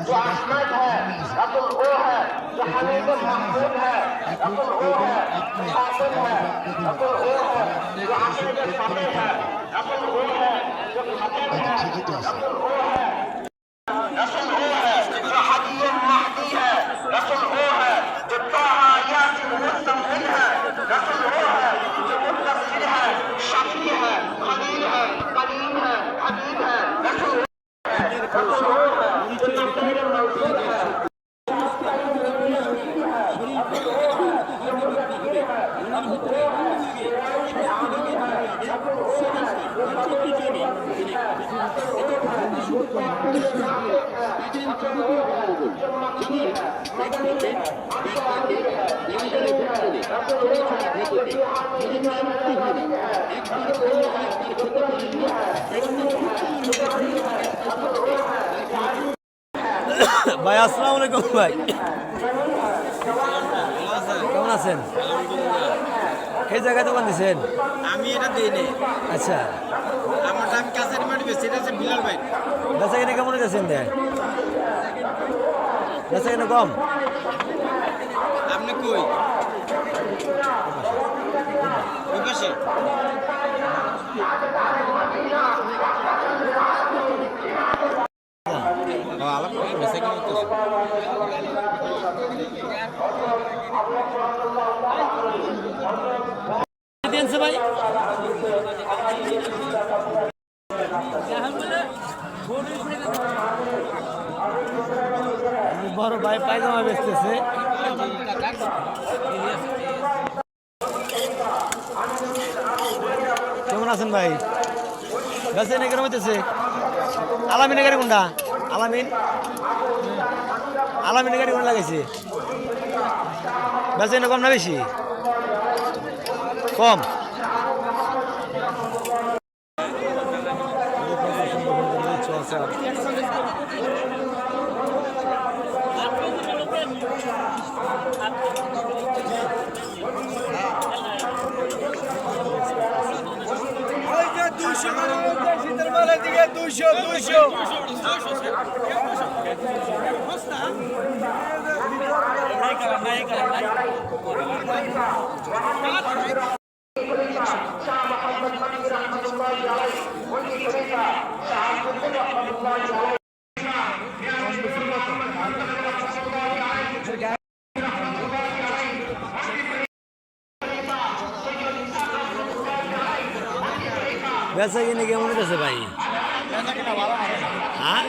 जो अहमद है, रब्बुल वो है, जो हमीद महमूद है, रब्बुल वो है, कासिम है, रब्बुल वो है, जो अकीद समीह है, रब्बुल वो है, जो खतीब है, रब्बुल वो है, रसूल वो है, जो हदी महदी है, रसूल वो है, जो ताहा यासीन मुस्तमइन है, रसूल वो है, जो मुद्दस्सिर है, शफी है, खलील है, कलीम है, हबीब है, रसूल ভাই আসসালামু আলাইকুম ভাই, কেমন আছেন? এই জায়গায় দোকান দিচ্ছেন? আমি এটা দিই নি। আচ্ছা, আমারটা আমি কাছের মাটি বেশি, এটা হচ্ছে বিলাল ভাই। বেচা কিনে কেমন যাচ্ছেন? দেয় বেচা কিনে কম? আপনি কই? ওই পাশে আলাপ করে বেচা কিনে হচ্ছে। দিয়েছে ভাই, বড় ভাই পায়জামা বেচতেছে। কেমন আছেন ভাই? বেচা কিনে কেমন হইতেছে? আলামিনের গাড়ি কোনটা? আলামিনের গাড়ি কোন লাগাইছে? বেচা কিনে কম না বেশি? কম। বেচা কিনে কেমন হইতেছে ভাই? হ্যাঁ,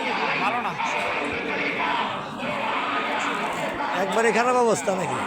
একবারে খারাপ অবস্থা নাকি?